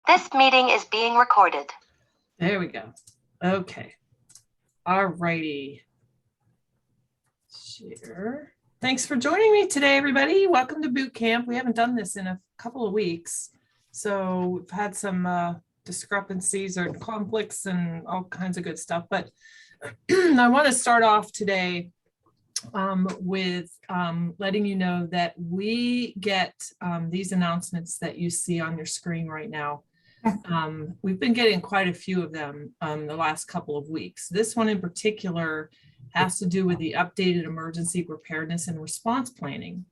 This meeting is being recorded. There we go. Okay. All righty. Share. Thanks for joining me today, everybody. Welcome to boot camp. We haven't done this in a couple of weeks, so we've had some discrepancies or conflicts and all kinds of good stuff. But I want to start off today with letting you know that we get these announcements that you see on your screen right now. We've been getting quite a few of them the last couple of weeks. This one in particular has to do with the updated emergency preparedness and response planning.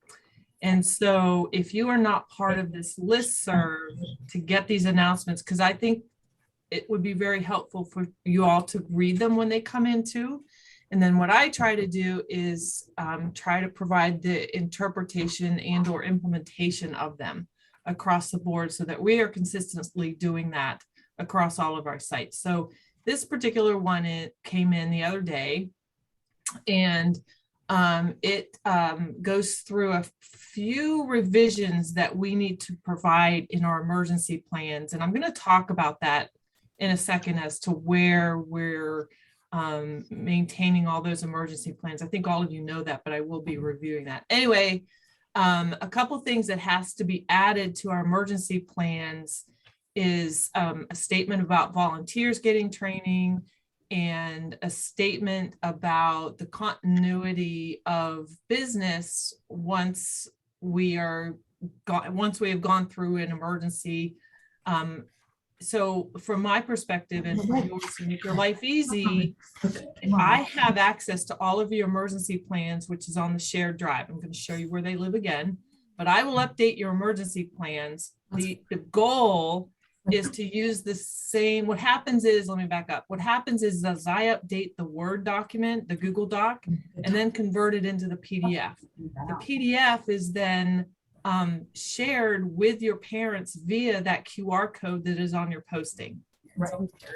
And so if you are not part of this listserv to get these announcements, because I think it would be very helpful for you all to read them when they come in too. And then what I try to do is try to provide the interpretation and or implementation of them across the board so that we are consistently doing that across all of our sites. So this particular one, it came in the other day, and it goes through a few revisions that we need to provide in our emergency plans. And I'm going to talk about that in a second as to where we're maintaining all those emergency plans. I think all of you know that, but I will be reviewing that. Anyway, a couple things that has to be added to our emergency plans is a statement about volunteers getting training and a statement about the continuity of business once we have gone through an emergency. So from my perspective and from yours to make your life easy, I have access to all of your emergency plans, which is on the shared drive. I'm going to show you where they live again, but I will update your emergency plans. The goal is to use the same. What happens is, let me back up. What happens is as I update the Word document, the Google Doc, and then convert it into the PDF. The PDF is then shared with your parents via that QR code that is on your posting. Right.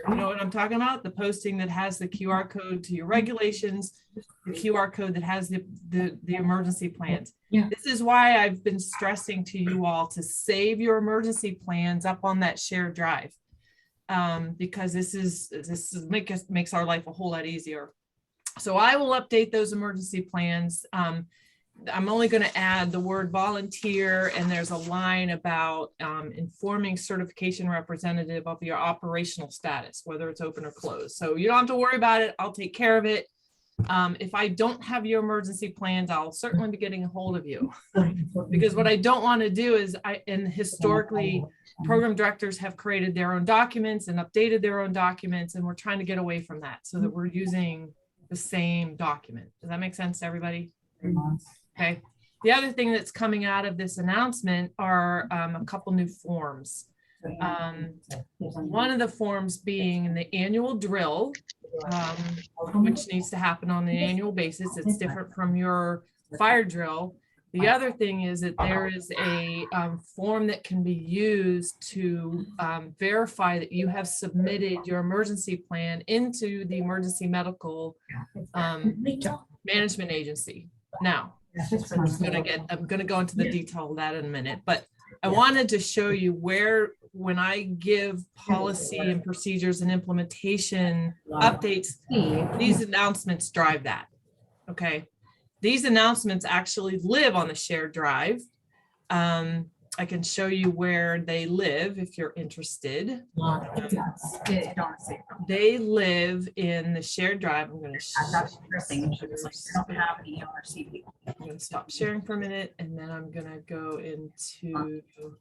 You know what I'm talking about? The posting that has the QR code to your regulations, the QR code that has the emergency plans. Yeah. This is why I've been stressing to you all to save your emergency plans up on that shared drive, because this makes our life a whole lot easier. So I will update those emergency plans. I'm only going to add the word volunteer, and there's a line about informing certification representative of your operational status, whether it's open or closed. So you don't have to worry about it. I'll take care of it. If I don't have your emergency plans, I'll certainly be getting a hold of you, because what I don't want to do is historically program directors have created their own documents and updated their own documents, and we're trying to get away from that so that we're using the same document. Does that make sense to everybody? Okay. The other thing that's coming out of this announcement are a couple new forms. One of the forms being the annual drill, which needs to happen on an annual basis. It's different from your fire drill. The other thing is that there is a form that can be used to verify that you have submitted your emergency plan into the emergency medical management agency. Now, I'm going to go into the detail of that in a minute, but I wanted to show you where, when I give policy and procedures and implementation updates, these announcements drive that. Okay. These announcements actually live on the shared drive. I can show you where they live if you're interested. They live in the shared drive. I'm going to stop sharing for a minute, and then I'm going to go into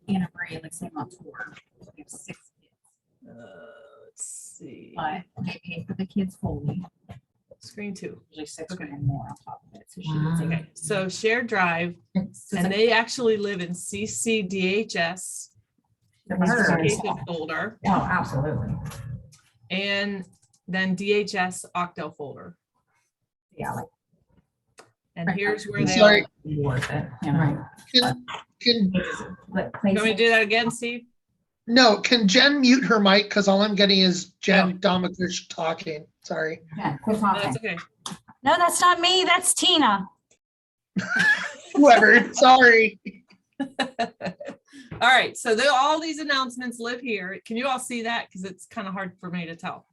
Anna Marie looks like on tour. We have 6 kids. Let's see. But they pay for the kids fully. Screen 2. Usually 6 grand more on top of it. So Okay, so shared drive, and they actually live in CC DHS folder. Oh, absolutely. And then DHS Octo folder. Yeah. And here's where they Sorry. are. Worth it. You know? Can Can we do that again, Steve? no, can Jen mute her mic? Because all I'm getting is Jen Domakush talking. Sorry. Yeah, quit No, talking. that's okay. No, that's not me. That's Tina. Whoever. Sorry. All right, so all these announcements live here. Can you all see that? Because it's kind of hard for me to tell.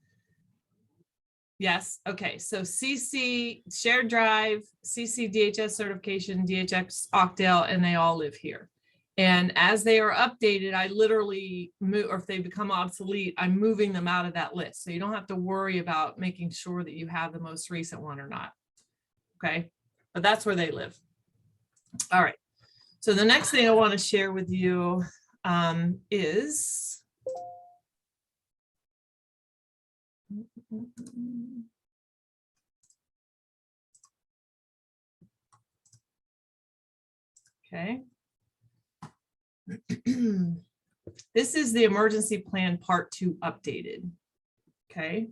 Yes, okay, so CC shared drive, CC DHS certification, DHS Octale, and they all live here. And as they are updated, I literally move, or if they become obsolete, I'm moving them out of that list. So you don't have to worry about making sure that you have the most recent one or not. Okay, but that's where they live. All right, so the next thing I want to share with you is okay. This is the emergency plan part 2 updated. Okay.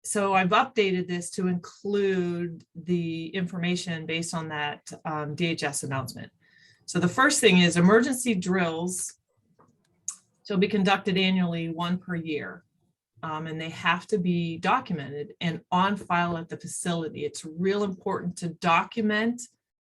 So I've updated this to include the information based on that DHS announcement. So the first thing is emergency drills shall be conducted annually, 1 per year. And they have to be documented and on file at the facility. It's real important to document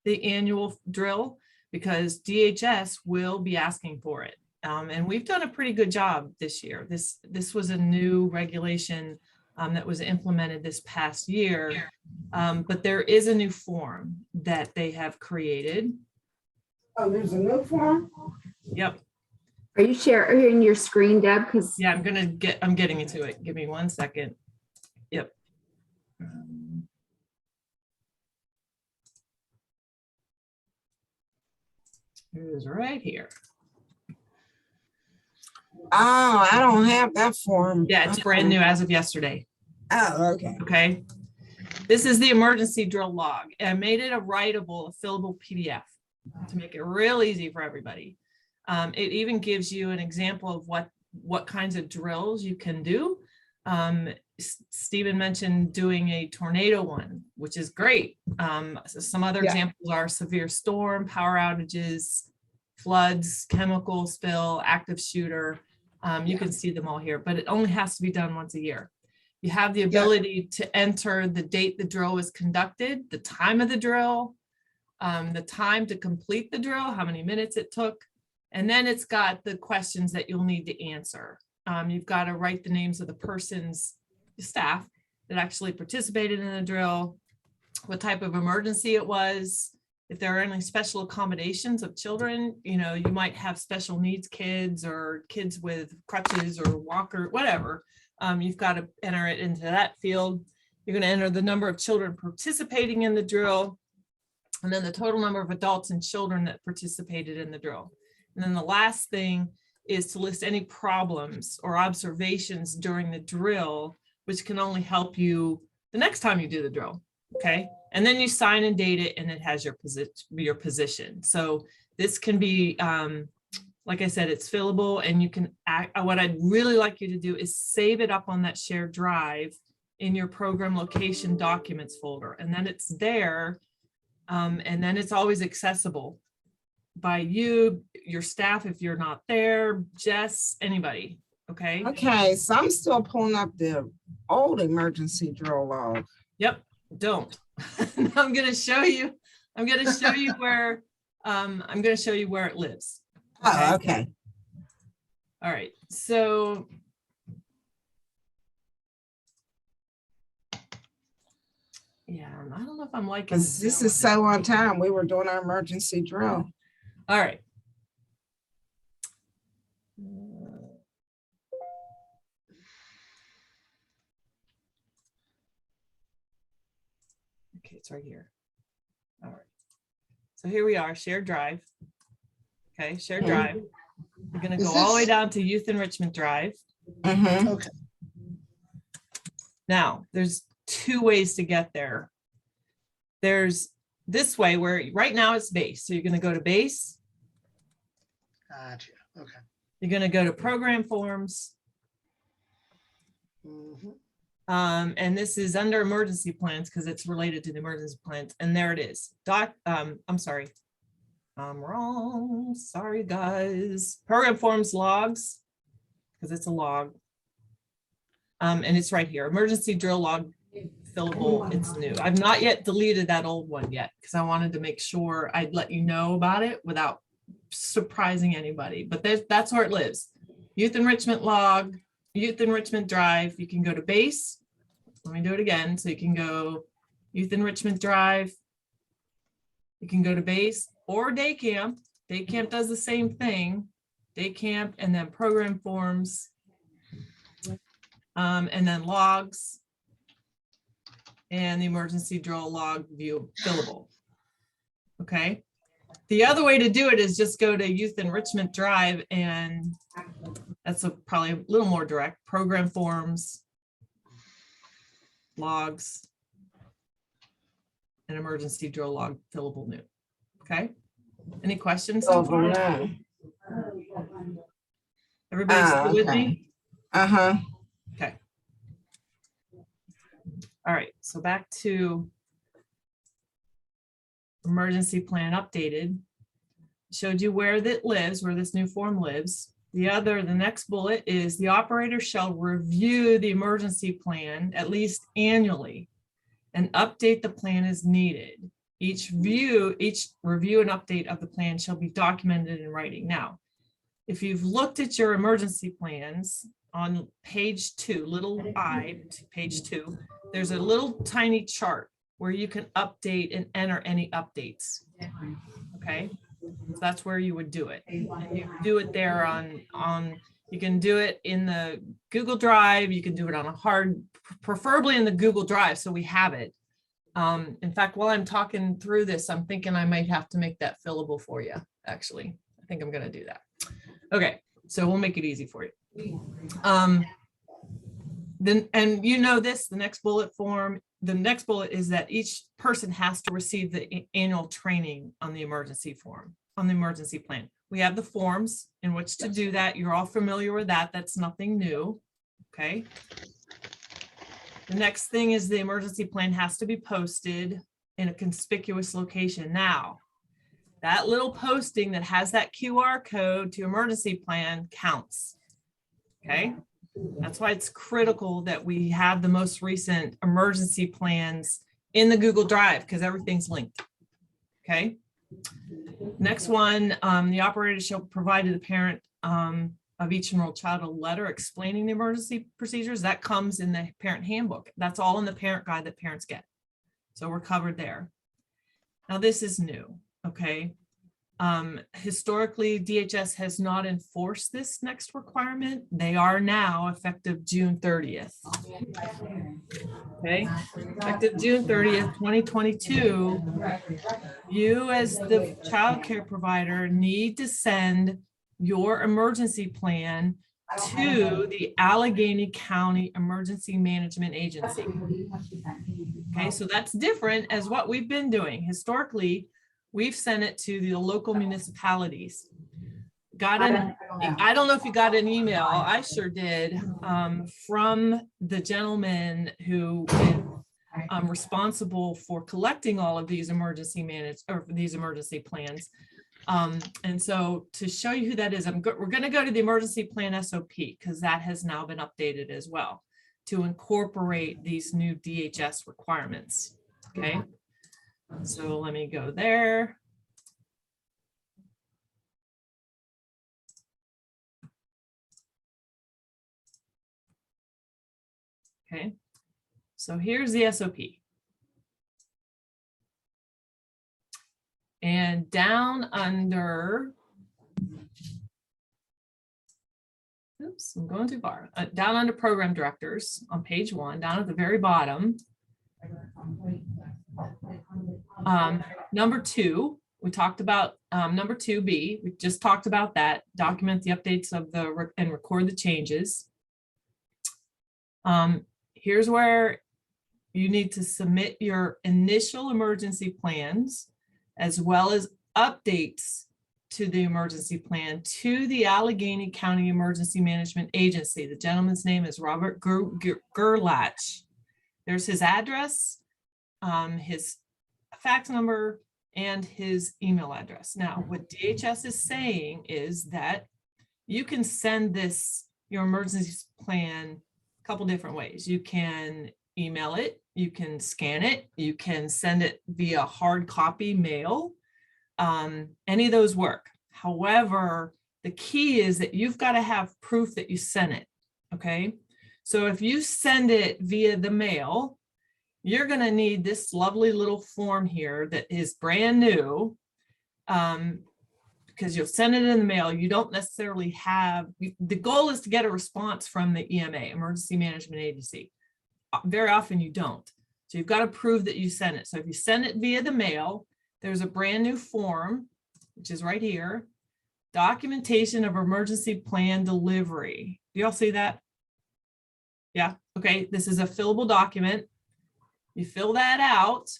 the annual drill because DHS will be asking for it. And we've done a pretty good job this year. This was a new regulation that was implemented this past year, but there is a new form that they have created. Oh, there's a new form? Yep. Are you sharing your screen, Deb? Because Yeah, I'm getting into it. Give me 1 second. Yep. It is right here. Oh, I don't have that form. Yeah, it's brand new as of yesterday. Oh, okay. Okay. This is the emergency drill log. And I made it a writable, a fillable PDF to make it real easy for everybody. It even gives you an example of what kinds of drills you can do. Stephen mentioned doing a tornado one, which is great. So some other examples are severe storm, power outages, floods, chemical spill, active shooter. You can see them all here, but it only has to be done once a year. You have the ability to enter the date the drill was conducted, the time of the drill, the time to complete the drill, how many minutes it took, and then it's got the questions that you'll need to answer. You've got to write the names of the person's staff that actually participated in the drill, what type of emergency it was, if there are any special accommodations of children, you know, you might have special needs kids or kids with crutches or walker, whatever. You've got to enter it into that field. You're going to enter the number of children participating in the drill, and then the total number of adults and children that participated in the drill. And then the last thing is to list any problems or observations during the drill, which can only help you the next time you do the drill. Okay. And then you sign and date it, and it has your position. So this can be, like I said, it's fillable, and you can what I'd really like you to do is save it up on that shared drive in your program location documents folder. And then it's there. And then it's always accessible by you, your staff, if you're not there, Jess, anybody. Okay. Okay, so I'm still pulling up the old emergency drill log. Yep. Don't. I'm going to show you. I'm going to show you where. I'm going to show you where it lives. Oh, okay. All right. So. Yeah, I don't know if I'm liking Because this is so on time. We were doing our emergency drill. All right. Okay, it's right here. All right. So here we are, shared drive. Okay, shared drive. We're going to go all the way down to Youth Enrichment Drive. Mhm. Okay. Now, there's 2 ways to get there. There's this way where right now it's base. So you're going to go to base. Gotcha. Okay. You're going to go to program forms. Mhm. And this is under emergency plans because it's related to the emergency plans. And there it is. I'm sorry. I'm wrong. Sorry, guys. Program forms logs, because it's a log. And it's right here. Emergency drill log fillable, it's new. I've not yet deleted that old one yet because I wanted to make sure I'd let you know about it without surprising anybody, but that's where it lives. Youth enrichment log, youth enrichment drive. You can go to base. Let me do it again. So you can go youth enrichment drive. You can go to base or day camp. Day camp does the same thing. Day camp and then program forms. And then logs. And the emergency drill log view fillable. Okay. The other way to do it is just go to youth enrichment drive, and that's probably a little more direct. Program forms, logs, and emergency drill log fillable new. Okay. Any questions so far? No. Everybody still with okay. me? Uh-huh. Okay. All right. So back to emergency plan updated. Showed you where that lives, where this new form lives. The next bullet is the operator shall review the emergency plan at least annually and update the plan as needed. Each review and update of the plan shall be documented in writing. Now, if you've looked at your emergency plans on page 2, little I, page 2, there's a little tiny chart where you can update and enter any updates. Okay, so that's where you would do it. And you do it there on you can do it in the Google Drive. You can do it on a hard, preferably in the Google Drive, so we have it. In fact, while I'm talking through this, I'm thinking I might have to make that fillable for you. Actually, I think I'm going to do that. Okay, so we'll make it easy for you. Then, and you know this, the next bullet form. The next bullet is that each person has to receive the annual training on the emergency form, on the emergency plan. We have the forms in which to do that. You're all familiar with that. That's nothing new. Okay. The next thing is the emergency plan has to be posted in a conspicuous location. Now, that little posting that has that QR code to emergency plan counts. Okay. That's why it's critical that we have the most recent emergency plans in the Google Drive, because everything's linked. Okay. Next one, the operator shall provide to the parent of each enrolled child a letter explaining the emergency procedures. That comes in the parent handbook. That's all in the parent guide that parents get. So we're covered there. Now this is new. Okay. Historically, DHS has not enforced this next requirement. They are now effective June 30th. Okay, effective June 30th, 2022, you as the child care provider need to send your emergency plan to the Allegheny County Emergency Management Agency. Okay, so that's different as what we've been doing. Historically, we've sent it to the local municipalities. I don't know if you got an email, I sure did, from the gentleman who is responsible for collecting all of these emergency plans. And so to show you who that is, we're going to go to the emergency plan SOP because that has now been updated as well to incorporate these new DHS requirements. Okay. So let me go there. Okay, so here's the SOP. And down under, oops, I'm going too far. Down under program directors on page 1, down at the very bottom. Number 2, we talked about number 2B. We just talked about that. Document the updates of and record the changes. Here's where you need to submit your initial emergency plans as well as updates to the emergency plan to the Allegheny County Emergency Management Agency. The gentleman's name is Robert Gerlach. There's his address, his fax number, and his email address. Now, what DHS is saying is that you can send your emergency plan a couple different ways. You can email it, you can scan it, you can send it via hard copy mail. Any of those work. However, the key is that you've got to have proof that you sent it. Okay. So if you send it via the mail, you're going to need this lovely little form here that is brand new. Because you'll send it in the mail. You don't necessarily have, the goal is to get a response from the EMA, Emergency Management Agency. Very often you don't. So you've got to prove that you sent it. So if you send it via the mail, there's a brand new form, which is right here. Documentation of emergency plan delivery. Do y'all see that? Yeah, okay, this is a fillable document. You fill that out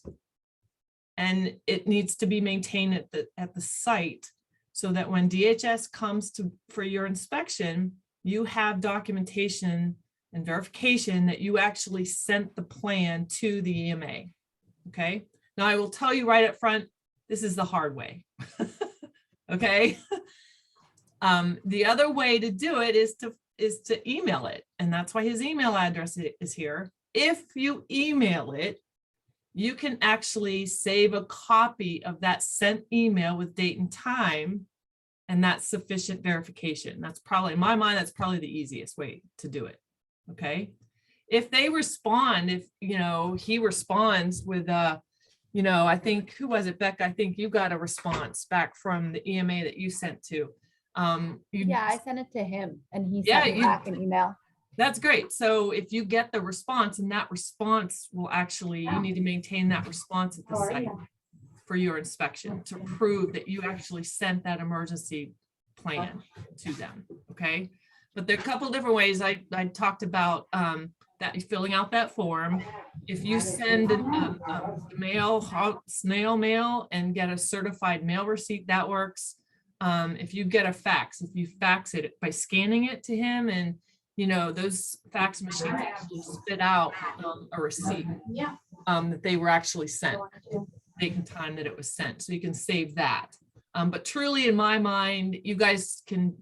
and it needs to be maintained at the site so that when DHS comes for your inspection, you have documentation and verification that you actually sent the plan to the EMA, okay? Now I will tell you right up front, this is the hard way, okay? The other way to do it is to email it. And that's why his email address is here. If you email it, you can actually save a copy of that sent email with date and time. And that's sufficient verification. That's probably, in my mind, that's probably the easiest way to do it. Okay. If they respond, if, he responds with, I think, who was it, Beck? I think you got a response back from the EMA that you sent to. Yeah, I sent it to him and he Yeah, sent me back an email. That's great. So if you get the response, and that response will actually, you need to maintain that response at the site for your inspection to prove that you actually sent that emergency plan to them. Okay. But there are a couple different ways. I talked about that filling out that form. If you send a snail mail and get a certified mail receipt, that works. If you get a fax, if you fax it by scanning it to him, and those fax machines actually spit out a receipt that they were actually sent, date and time that it was sent, so you can save that. But truly, in my mind, you guys can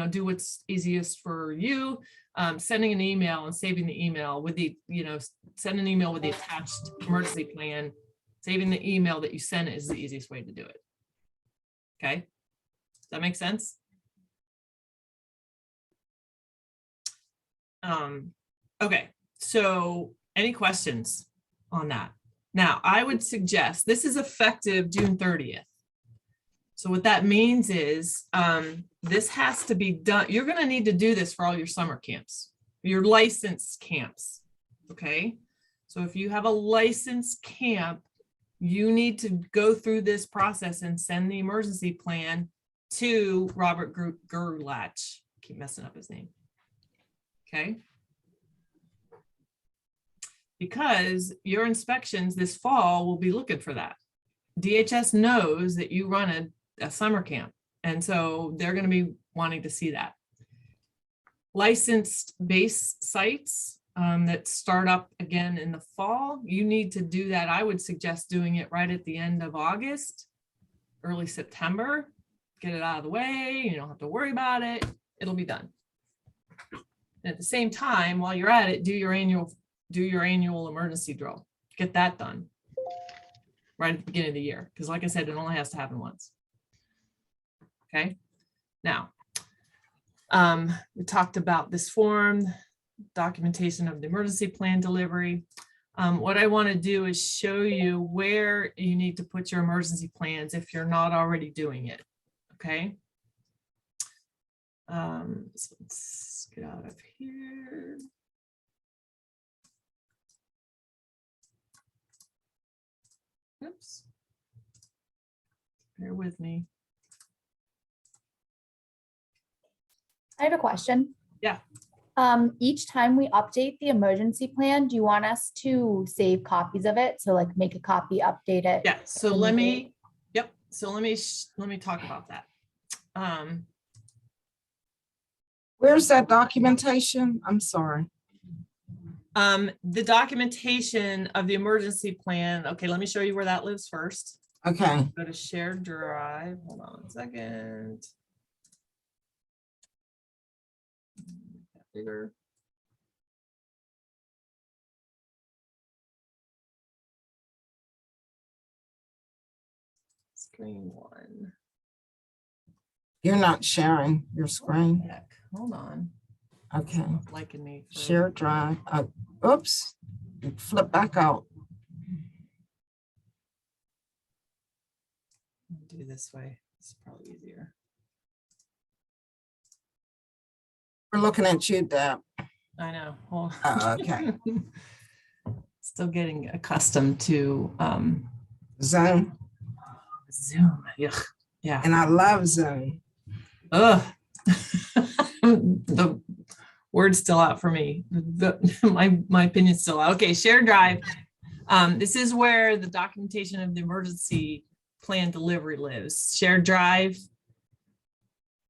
do what's easiest for you. Sending an email and saving the email with the send an email with the attached emergency plan, saving the email that you sent is the easiest way to do it. Okay. Does that make sense? Okay, so any questions on that? Now, I would suggest this is effective June 30th. So what that means is this has to be done. You're going to need to do this for all your summer camps, your licensed camps. Okay, so if you have a licensed camp, you need to go through this process and send the emergency plan to Robert Gerlach. Keep messing up his name. Okay. Because your inspections this fall will be looking for that. DHS knows that you run a summer camp, and so they're going to be wanting to see that. Licensed base sites that start up again in the fall, you need to do that. I would suggest doing it right at the end of August, early September. Get it out of the way. You don't have to worry about it. It'll be done. And at the same time, while you're at it, do your annual emergency drill. Get that done right at the beginning of the year. Because like I said, it only has to happen once. Okay. Now, we talked about this form, documentation of the emergency plan delivery. What I want to do is show you where you need to put your emergency plans if you're not already doing it. Okay. So let's get out of here. Oops. Bear with me. I have a question. Yeah. Each time we update the emergency plan, do you want us to save copies of it? So like make a copy, update it? Yeah. So let me, yep. So let me talk about that. Where's that documentation? I'm sorry. The documentation of the emergency plan. Okay, let me show you where that lives first. Okay. Go to shared drive. Hold on a second. Bigger. screen one. You're not sharing your screen. Heck, hold on. Okay. It's not liking me. for- Share drive. Oops. Flip back out. I'll do this way. It's probably easier. We're looking at you, Deb. I know. Hold Okay. Still getting accustomed to Zoom. Zoom. Ugh. Yeah. And I love Zoom. Ugh. The word's still out for me. My opinion's still out. Okay, shared drive. This is where the documentation of the emergency plan delivery lives. Shared drive,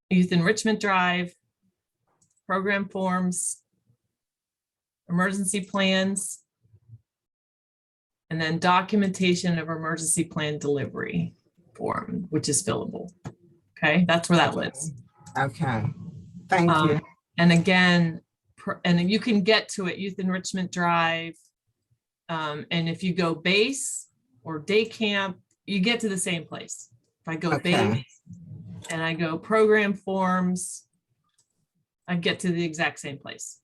youth enrichment drive, program forms, emergency plans, and then documentation of emergency plan delivery form, which is fillable. Okay, that's where that lives. Okay. Thank you. And again, and you can get to it, youth enrichment drive. And if you go base or day camp, you get to the same place. If I go Okay. base and I go program forms, I get to the exact same place.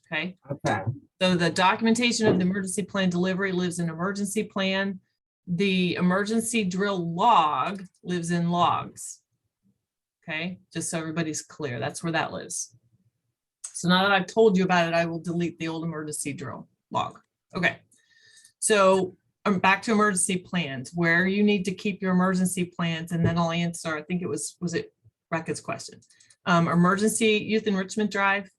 Okay. Okay. So the documentation of the emergency plan delivery lives in emergency plan. The emergency drill log lives in logs. Okay, just so everybody's clear, that's where that lives. So now that I've told you about it, I will delete the old emergency drill log. Okay, so I'm back to emergency plans, where you need to keep your emergency plans, and then I'll answer, I think it was it Becca's question. Emergency youth enrichment drive.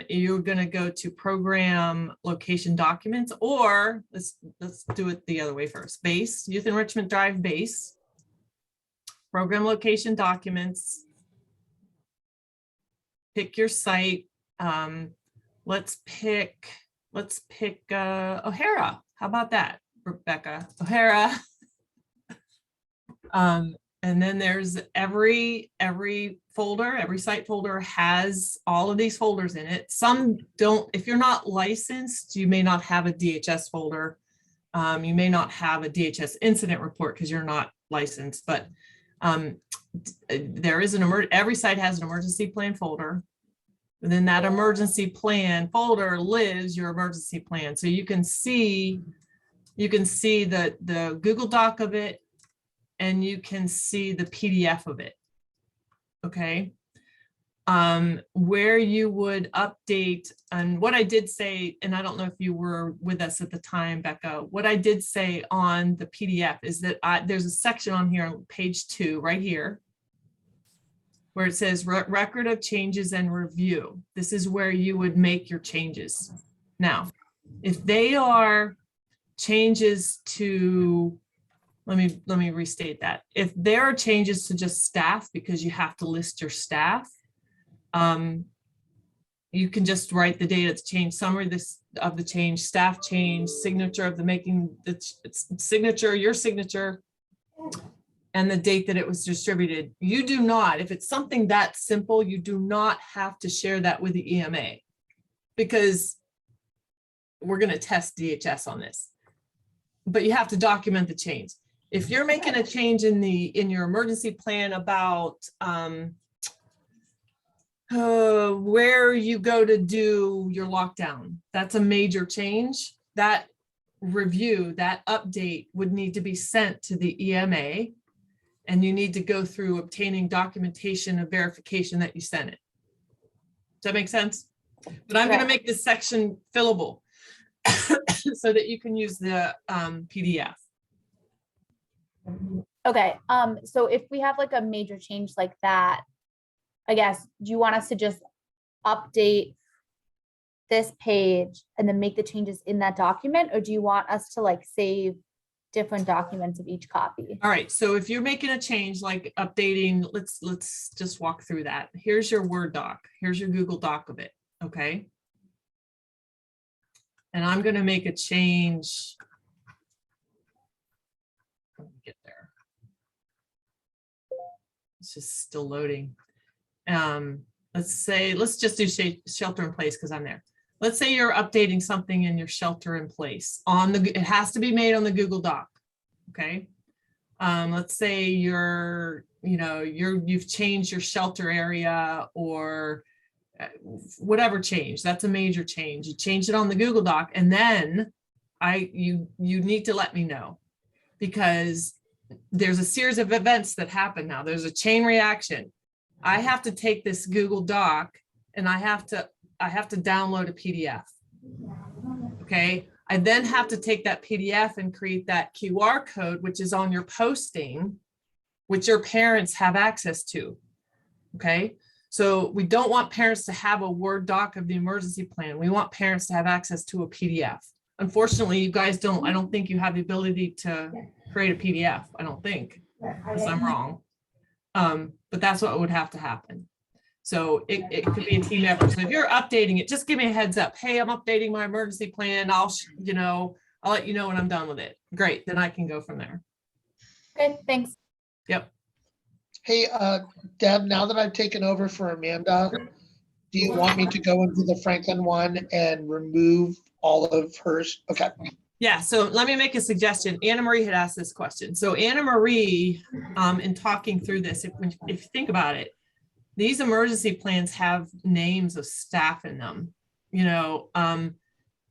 You're going to go to program location documents, or let's do it the other way first. Base, youth enrichment drive base, program location documents, pick your site. Let's pick O'Hara. How about that, Rebecca? O'Hara. And then there's every folder, every site folder has all of these folders in it. Some don't. If you're not licensed, you may not have a DHS folder. You may not have a DHS incident report because you're not licensed, but there is every site has an emergency plan folder. Within that emergency plan folder lives your emergency plan. So you can see the Google Doc of it, and you can see the PDF of it. Okay. Where you would update, and what I did say, and I don't know if you were with us at the time, Becca, what I did say on the PDF is that there's a section on here on page 2 right here, where it says record of changes and review. This is where you would make your changes. Now, if they are changes to, let me restate that. If there are changes to just staff, because you have to list your staff, you can just write the date it's changed, summary of the change, staff change, signature of the making, the signature, your signature, and the date that it was distributed. You do not, if it's something that simple, you do not have to share that with the EMA, because we're going to test DHS on this. But you have to document the change. If you're making a change in your emergency plan about where you go to do your lockdown, that's a major change. That review, that update would need to be sent to the EMA, and you need to go through obtaining documentation of verification that you sent it. Does that make sense? But I'm going to make this section fillable so that you can use the PDF. Okay, so if we have like a major change like that, I guess, do you want us to just update this page and then make the changes in that document? Or do you want us to like save different documents of each copy? All right, so if you're making a change like updating, let's just walk through that. Here's your Word doc. Here's your Google Doc of it, okay? And I'm going to make a change. Let me get there. It's just still loading. Let's just do shelter in place because I'm there. Let's say you're updating something in your shelter in place it has to be made on the Google Doc. Okay. Let's say you've changed your shelter area or whatever change. That's a major change. You change it on the Google Doc, and then you need to let me know, because there's a series of events that happen now. There's a chain reaction. I have to take this Google Doc and I have to download a PDF. Okay. I then have to take that PDF and create that QR code, which is on your posting, which your parents have access to. Okay. So we don't want parents to have a Word doc of the emergency plan. We want parents to have access to a PDF. Unfortunately, you guys don't, I don't think you have the ability to create a PDF. I don't think, unless I'm wrong. But that's what would have to happen. So it could be a team effort. So if you're updating it, just give me a heads up. Hey, I'm updating my emergency plan. I'll let you know when I'm done with it. Great. Then I can go from there. Okay, thanks. Yep. Hey, Deb, now that I've taken over for Amanda, do you want me to go into the Franklin one and remove all of hers? Okay. Yeah, so let me make a suggestion. Anna Marie had asked this question. So Anna Marie, in talking through this, if you think about it, these emergency plans have names of staff in them,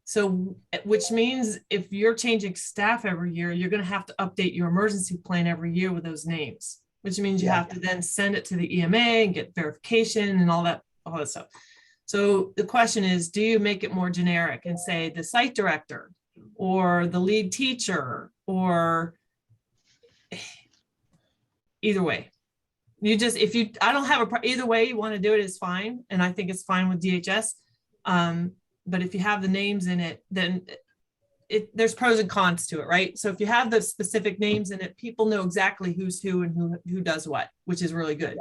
so which means if you're changing staff every year, you're going to have to update your emergency plan every year with those names, which means you have to then send it to the EMA and get verification and all that stuff. So the question is, do you make it more generic and say the site director or the lead teacher, or either way? I don't have either way you want to do it is fine. And I think it's fine with DHS. But if you have the names in it, then there's pros and cons to it, right? So if you have the specific names in it, people know exactly who's who and who does what, which is really good.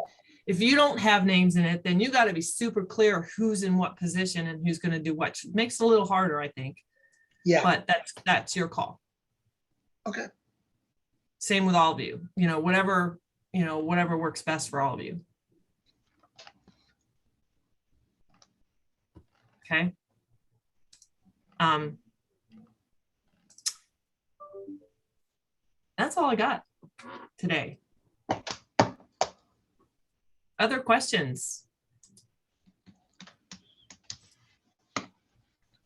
If you don't have names in it, then you got to be super clear who's in what position and who's going to do what. It makes it a little harder, I think. Yeah. But that's your call. Okay. Same with all of you, whatever works best for all of you. Okay. That's all I got today. Other questions?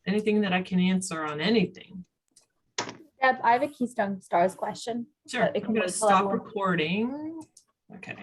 Anything that I can answer on anything? Deb, I have a Keystone Stars question. Sure. It I'm can going to wait till stop everyone- recording. Okay.